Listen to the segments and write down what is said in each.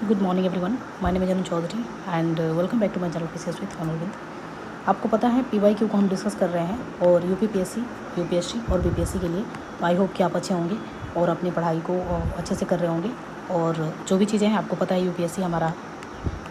Good morning everyone, my name is Anu Chaudhary and welcome back to my channel PCS with Amarvind. आपको पता है PYQ को हम डिस्कस कर रहे हैं और यूपीपीएससी, यूपीएससी और बीपीएससी के लिए। तो आई होप कि आप अच्छे होंगे और अपनी पढ़ाई को अच्छे से कर रहे होंगे। और जो भी चीज़ें हैं आपको पता है यूपीएससी हमारा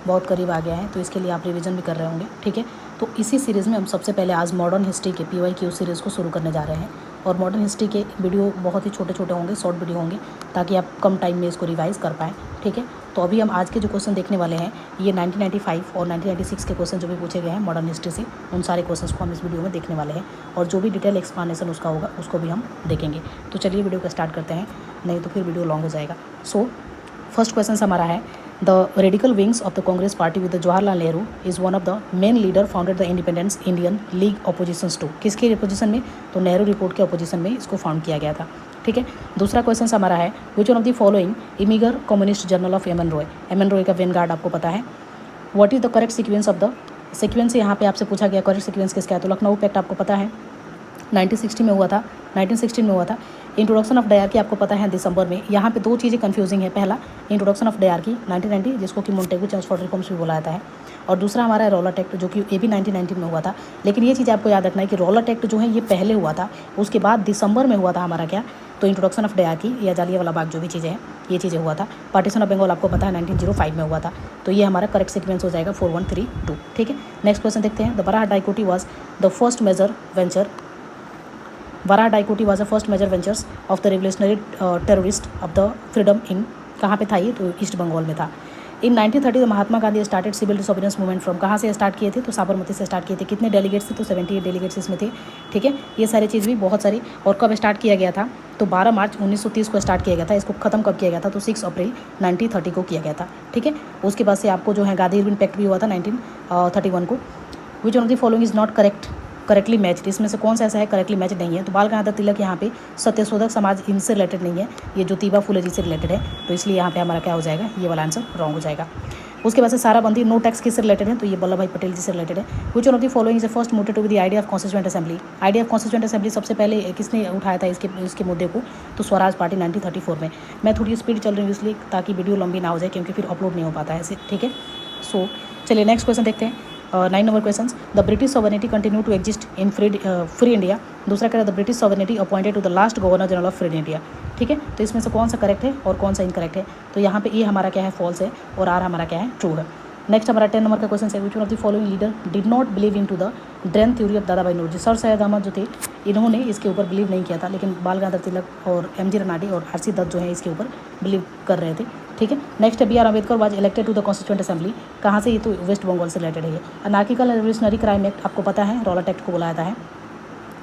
बहुत करीब आ गया है, तो इसके लिए आप रिवीजन भी कर रहे होंगे। ठीक है, तो इसी सीरीज़ में हम सबसे पहले आज मॉडर्न हिस्ट्री के पीवाईक्यू सीरीज़ को शुरू करने जा रहे हैं। और मॉडर्न हिस्ट्री के वीडियो बहुत ही छोटे छोटे होंगे, शॉर्ट वीडियो होंगे, ताकि आप कम टाइम में इसको रिवाइज़ कर पाएँ। ठीक है, तो अभी हम आज के जो क्वेश्चन देखने वाले हैं ये 1995 और 1996 के क्वेश्चन जो भी पूछे गए हैं मॉडर्न हिस्ट्री से, उन सारे क्वेश्चंस को हम इस वीडियो में देखने वाले हैं। और जो भी डिटेल एक्सप्लेनेशन उसका होगा उसको भी हम देखेंगे। तो चलिए वीडियो को स्टार्ट करते हैं, नहीं तो फिर वीडियो लॉन्ग हो जाएगा। सो फर्स्ट क्वेश्चन हमारा है, the radical wings of the Congress party with Jawaharlal Nehru is one of the main leader founded the independence Indian league oppositions to. किसके अपोजिशन में? तो नेहरू रिपोर्ट के अपोजिशन में इसको फाउंड किया गया था। ठीक है, दूसरा क्वेश्चन हमारा है, which one of the following emigre communist journal of M N Roy. M N Roy का वेनगार्ड आपको पता है। What is the correct sequence of the sequence, यहाँ पे आपसे पूछा गया करेक्ट सीक्वेंस किसका है। तो लखनऊ पैक्ट आपको पता है 1916 में हुआ था, 1916 में हुआ था। इंट्रोडक्शन ऑफ डायरकी आपको पता है दिसंबर में। यहाँ पे दो चीज़ें कंफ्यूजिंग है, पहला इंट्रोडक्शन ऑफ डायरकी 1990 जिसको कि मोंटेगू चर्च फॉर रिफॉर्म्स भी बोला जाता है, और दूसरा हमारा है रोलर एक्ट जो कि ये भी 1919 में हुआ था। लेकिन ये चीज़ आपको याद रखना है कि रोलर एक्ट जो है ये पहले हुआ था, उसके बाद दिसंबर में हुआ था हमारा क्या, तो इंट्रोडक्शन ऑफ डायरकी या जालियांवाला बाग जो भी चीज़ें हैं ये चीज़ें हुआ था। पार्टीशन ऑफ बंगाल आपको पता है 1905 में हुआ था। तो ये हमारा करेक्ट सीक्वेंस हो जाएगा 4132। ठीक है, नेक्स्ट क्वेश्चन देखते हैं। The Barah dacoity was the first major venture Varah Daikoti was the first major ventures of the revolutionary terrorist of the freedom in, कहाँ पे था ये, तो ईस्ट बंगाल में था। In 1930 Mahatma Gandhi started civil disobedience movement from, कहाँ से स्टार्ट किए थे, तो साबरमती से स्टार्ट किए थे। कितने डेलीगेट्स थे, तो 78 डेलीगेट्स इसमें थे। ठीक है, ये सारी चीज़ भी बहुत सारी। और कब स्टार्ट किया गया था, तो 12 मार्च 1930 को स्टार्ट किया गया था। इसको खत्म कब किया गया था, तो 6 अप्रैल 1930 को किया गया था। ठीक है, उसके बाद से आपको जो है गांधी इरविन पैक्ट भी हुआ था 1931 को। विच one of the following is not correctly matched, इसमें से कौन सा ऐसा है करेक्टली मैच नहीं है। तो बाल गंगाधर तिलक यहाँ पे सत्यशोधक समाज इनसे रिलेटेड नहीं है, ये ज्योतिबा फुले जी से रिलेटेड है, तो इसलिए यहाँ पे हमारा क्या हो जाएगा, ये वाला आंसर रॉन्ग हो जाएगा। उसके बाद से साराबंदी नो टैक्स किससे रिलेटेड है, तो ये वल्लभ भाई पटेल जी से रिलेटेड है। Which one of the following is the first motive to the idea of constituent assembly. Idea of constituent assembly सबसे पहले किसने उठाया था इसके मुद्दे को, तो स्वराज पार्टी 1934 में। मैं थोड़ी स्पीड चल रही हूँ इसलिए ताकि वीडियो लंबी ना हो जाए, क्योंकि फिर अपलोड नहीं हो पाता है ऐसे। ठीक है, सो चलिए नेक्स्ट क्वेश्चन देखते हैं। 9 number question, the British sovereignty continue to exist in free India. दूसरा कह रहा है the British sovereignty appointed to the last governor general of free India. ठीक है, तो इसमें से कौन सा करेक्ट है और कौन सा इनकरेक्ट है, तो यहाँ पे ए हमारा क्या है फॉल्स है और आर हमारा क्या है ट्रू है। नेक्स्ट हमारा 10 नंबर का क्वेश्चन है, which one of the following leader did not believe in to the drain theory of Dadabhai Naoroji. Sir Syed Ahmad जो थे इन्होंने इसके ऊपर बिलीव नहीं किया था, लेकिन बाल गंगाधर तिलक और एम.जी. रनाडी और आर.सी. दत्त जो है इसके ऊपर बिलीव कर रहे थे। ठीक है, next B R Ambedkar was elected to the constituent assembly, कहाँ से, ये तो वेस्ट बंगाल से रिलेटेड है। अनार्किकल रेवोल्यूशनरी क्राइम एक्ट आपको पता है, रोलर एक्ट को बुलाया है,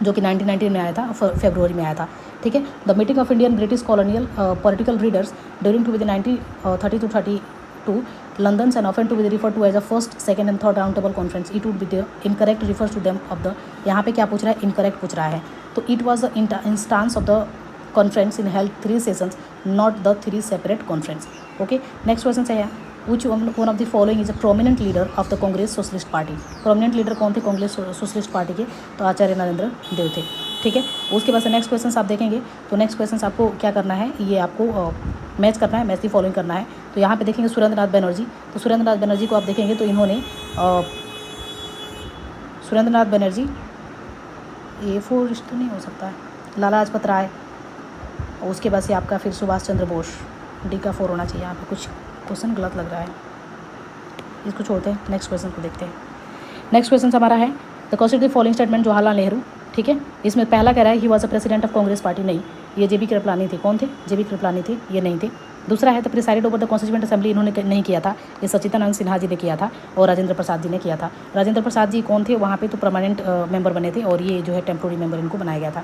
जो कि 1919 में आया था, फरवरी में आया था। ठीक है, the meeting of Indian British colonial political readers during to with 1930 to 32 London and often to be referred to as a first, second and third round table conference. It would be the incorrect refers to them of the, यहाँ पे क्या पूछ रहा है, incorrect पूछ रहा है। तो it was the instance of the conference in held 3 sessions, not the 3 separate conference. Okay, next question है, which one of the following is a prominent leader of the Congress Socialist Party। prominent leader कौन थे Congress socialist party के, तो आचार्य नरेंद्र देव थे। ठीक है, उसके बाद से नेक्स्ट क्वेश्चन आप देखेंगे, तो नेक्स्ट क्वेश्चन आपको क्या करना है, ये आपको मैच करना है, मैच दी फॉलोइंग करना है। तो यहाँ पे देखेंगे सुरेंद्र नाथ बनर्जी, तो सुरेंद्र नाथ बनर्जी को आप देखेंगे तो इन्होंने सुरेंद्र नाथ बनर्जी A4 तो नहीं हो सकता है, लाला लाजपत राय, और उसके बाद से आपका फिर सुभाष चंद्र बोस, D का 4 होना चाहिए। यहाँ पे कुछ क्वेश्चन गलत लग रहा है, इसको छोड़ते हैं, नेक्स्ट क्वेश्चन को देखते हैं। नेक्स्ट क्वेश्चन हमारा है, the constitute the following statement Jawaharlal Nehru. ठीक है, इसमें पहला कह रहा है he was a president of Congress party, नहीं, ये जेबी कृपलानी थे। कौन थे, जेबी कृपलानी थे, ये नहीं थे। दूसरा है the presided over the constituent assembly, इन्होंने नहीं किया था, ये सच्चिदानंद सिन्हा जी ने किया था और राजेंद्र प्रसाद जी ने किया था। राजेंद्र प्रसाद जी कौन थे, वहाँ पे तो परमानेंट मेंबर बने थे, और ये जो है टेम्प्रोरी मेंबर इनको बनाया गया था।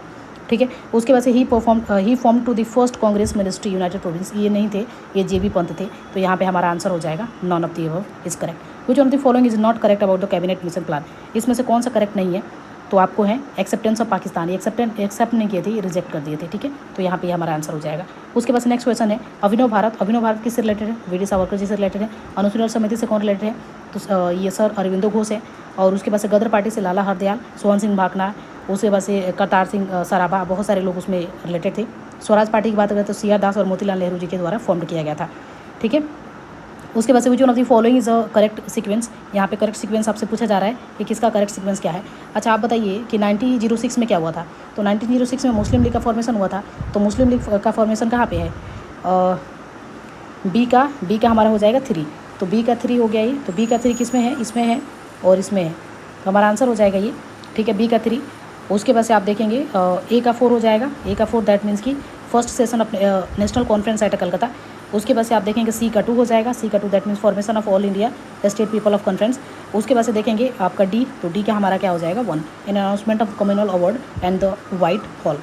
ठीक है, उसके बाद से ही form to the first Congress ministry United Provinces, ये नहीं थे, ये जेबी पंत थे। तो यहाँ पे हमारा आंसर हो जाएगा none of the above is correct. Which one of the following is not correct about the cabinet mission plan, इसमें से कौन सा करेक्ट नहीं है, तो आपको है एक्सेप्टेंस ऑफ पाकिस्तान, एक्सेप्ट नहीं किए थे, रिजेक्ट कर दिए थे। ठीक है, तो यहाँ पे हमारा आंसर हो जाएगा। उसके बाद नेक्स्ट क्वेश्चन है, अभिनव भारत, अभिनव भारत किससे रिलेटेड है, वी डी सावरकर जी से रिलेटेड है। अनुसूचित समिति से कौन रिलेटेड है, तो ये सर अरविंदो घोष है। और उसके बाद से गदर पार्टी से लाला हरदयाल, सोहन सिंह भाकना, उसके बाद से करतार सिंह सराभा, बहुत सारे लोग उसमें रिलेटेड थे। स्वराज पार्टी की बात करें तो सी आर दास और मोतीलाल नेहरू जी के द्वारा फॉर्म किया गया था। ठीक है, उसके बाद से विच one of the following is a correct sequence, यहाँ पे करेक्ट सीक्वेंस आपसे पूछा जा रहा है कि किसका करेक्ट सीक्वेंस क्या है। अच्छा आप बताइए कि 1906 में क्या हुआ था। तो 1906 में मुस्लिम लीग का फॉर्मेशन हुआ था। तो मुस्लिम लीग का फॉर्मेशन कहाँ पे है, बी का हमारा हो जाएगा 3। तो बी का 3 हो गया ये। तो बी का 3 किस में है, इसमें है और इसमें है, तो हमारा आंसर हो जाएगा ये, ठीक है, बी का 3। उसके बाद से आप देखेंगे ए का 4 हो जाएगा। ए का 4 दैट मीन्स कि फर्स्ट सेशन अपने नेशनल कॉन्फ्रेंस एट कलकत्ता। उसके बाद से आप देखेंगे सी का 2 हो जाएगा। सी का 2 that means formation of all India state people of conference. उसके बाद से देखेंगे आपका डी, तो डी का हमारा क्या हो जाएगा 1 in announcement of communal award and the Whitehall,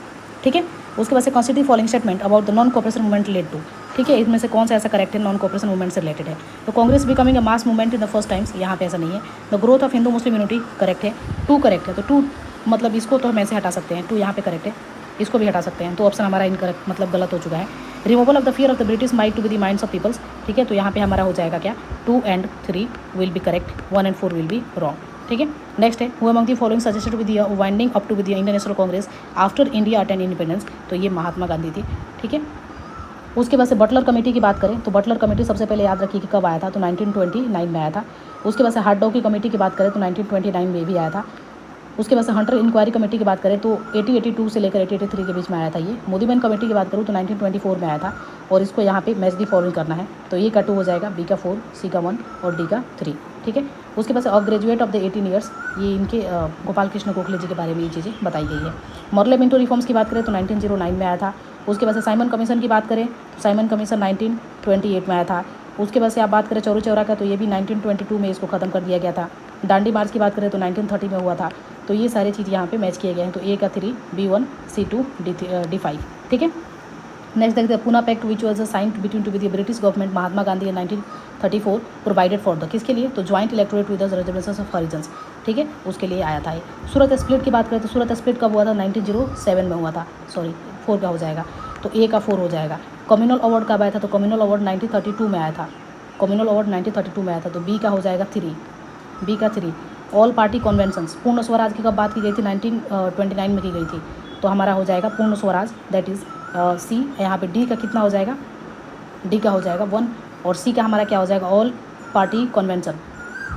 ठीक है। उसके बाद से consider following statement about the non cooperation movement led to, ठीक है, इसमें से कौन सा ऐसा करेक्ट है नॉन कोऑपरेशन मूवमेंट से रिलेटेड है। तो Congress becoming a mass movement in the first times, यहाँ पे ऐसा नहीं है। The growth of Hindu Muslim unity correct है। 2 करेक्ट है। तो 2 मतलब इसको तो हम ऐसे हटा सकते हैं, 2 यहाँ पे करेक्ट है, इसको भी हटा सकते हैं। तो ऑप्शन हमारा इनकरेक्ट मतलब गलत हो चुका है। Removal of the fear of the British mind to be the minds of peoples, ठीक है, तो यहाँ पे हमारा हो जाएगा क्या 2 and 3 will be correct, 1 and 4 will be wrong, ठीक है। नेक्स्ट है who among the following suggested with the winding up to with the Indian National Congress after India attend independence, तो ये महात्मा गांधी थी, ठीक है। उसके बाद से बटलर कमेटी की बात करें तो बटलर कमेटी सबसे पहले याद रखिए कि कब आया था, तो 1929 में आया था। उसके बाद से हार्डॉ की कमेटी की बात करें तो 1929 में भी आया था। उसके बाद से हंटर इंक्वायरी कमेटी की बात करें तो 1882 से लेकर 1883 के बीच में आया था ये। मोदीबेन कमेटी की बात करूँ तो 1924 में आया था और इसको यहाँ पे मैच दी फॉलोइंग करना है। तो ए का 2 हो जाएगा, बी का 4, सी का 1 और डी का 3, ठीक है। उसके बाद से अब ग्रेजुएट ऑफ द 18 ईयर्स, ये इनके गोपाल कृष्ण गोखले जी के बारे में ये चीज़ें बताई गई है। मॉरले मिंटो रिफॉर्म्स की बात करें तो 1909 में आया था। उसके बाद से साइमन कमीशन की बात करें तो साइमन कमीशन 1928 में आया था। उसके बाद से आप बात करें चौरी चौरा का तो ये भी 1922 में इसको ख़त्म कर दिया गया था। डांडी मार्च की बात करें तो 1930 में हुआ था। तो ये सारी चीज़ यहाँ पे मैच किए गए हैं। तो ए का 3, B1, C2, D5, ठीक है। नेक्स्ट देखते हैं Poona pact which was signed between to with the British government Mahatma Gandhi in 1934 provided for the, किसके लिए, तो joint electorate with the reservations of horizons, ठीक है, उसके लिए आया था ये। सूरत स्प्लिट की बात करें तो सूरत स्प्लिट कब हुआ था, 1907 में हुआ था, सॉरी 4 का हो जाएगा, तो ए का 4 हो जाएगा। कम्युनल अवार्ड कब आया था, तो कम्युनल अवार्ड 1932 में आया था। कम्युनल अवार्ड 1932 में आया था। तो बी का हो जाएगा 3, बी का 3। ऑल पार्टी कन्वेंशंस, पूर्ण स्वराज की कब बात की गई थी, 1929 में की गई थी। तो हमारा हो जाएगा पूर्ण स्वराज दैट इज़ सी। यहाँ पे डी का कितना हो जाएगा, डी का हो जाएगा 1 और सी का हमारा क्या हो जाएगा ऑल पार्टी कन्वेंशन,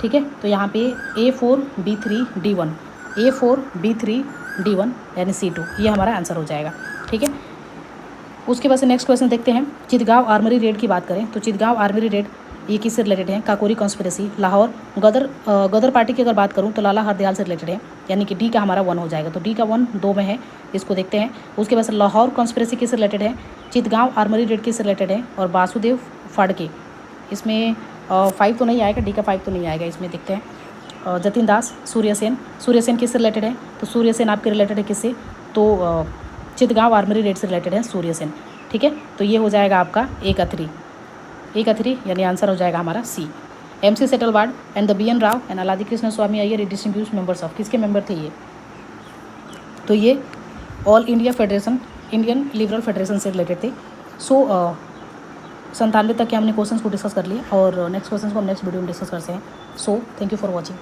ठीक है। तो यहाँ पे A4 B3 D1, A4 B3 D1 यानी C2, ये हमारा आंसर हो जाएगा, ठीक है। उसके बाद से नेक्स्ट क्वेश्चन देखते हैं। चितगांव आर्मरी रेड की बात करें तो चितगांव आर्मरी रेड ये किससे रिलेटेड है, काकोरी कॉन्स्पिरेसी। लाहौर गदर पार्टी की अगर बात करूं तो लाला हरदयाल से रिलेटेड है, यानी कि डी का हमारा 1 हो जाएगा। तो डी का 1 2 में है, इसको देखते हैं। उसके बाद से लाहौर कॉन्स्पिरेसी किससे रिलेटेड है, चितगांव आर्मरी रेड किससे रिलेटेड है, और वासुदेव फाड़के, इसमें 5 तो नहीं आएगा, डी का 5 तो नहीं आएगा, इसमें देखते हैं। जतिन दास, सूर्यसेन किससे रिलेटेड है, तो सूर्यसेन आपके रिलेटेड है किससे, तो चितगांव आर्मरी रेड से रिलेटेड है सूर्यसेन, ठीक है। तो ये हो जाएगा आपका ए का 3 यानी आंसर हो जाएगा हमारा सी। MC Setalvad and the BN Rao and अलादी Krishna Swami Iyer distinguished members of, किसके मेंबर थे ये, तो ये all India federation, Indian liberal federation से रिलेटेड थे। सो 97 तक के हमने क्वेश्चंस को डिस्कस कर लिए और नेक्स्ट क्वेश्चंस को हम नेक्स्ट वीडियो में डिस्कस करते हैं। So thank you for watching.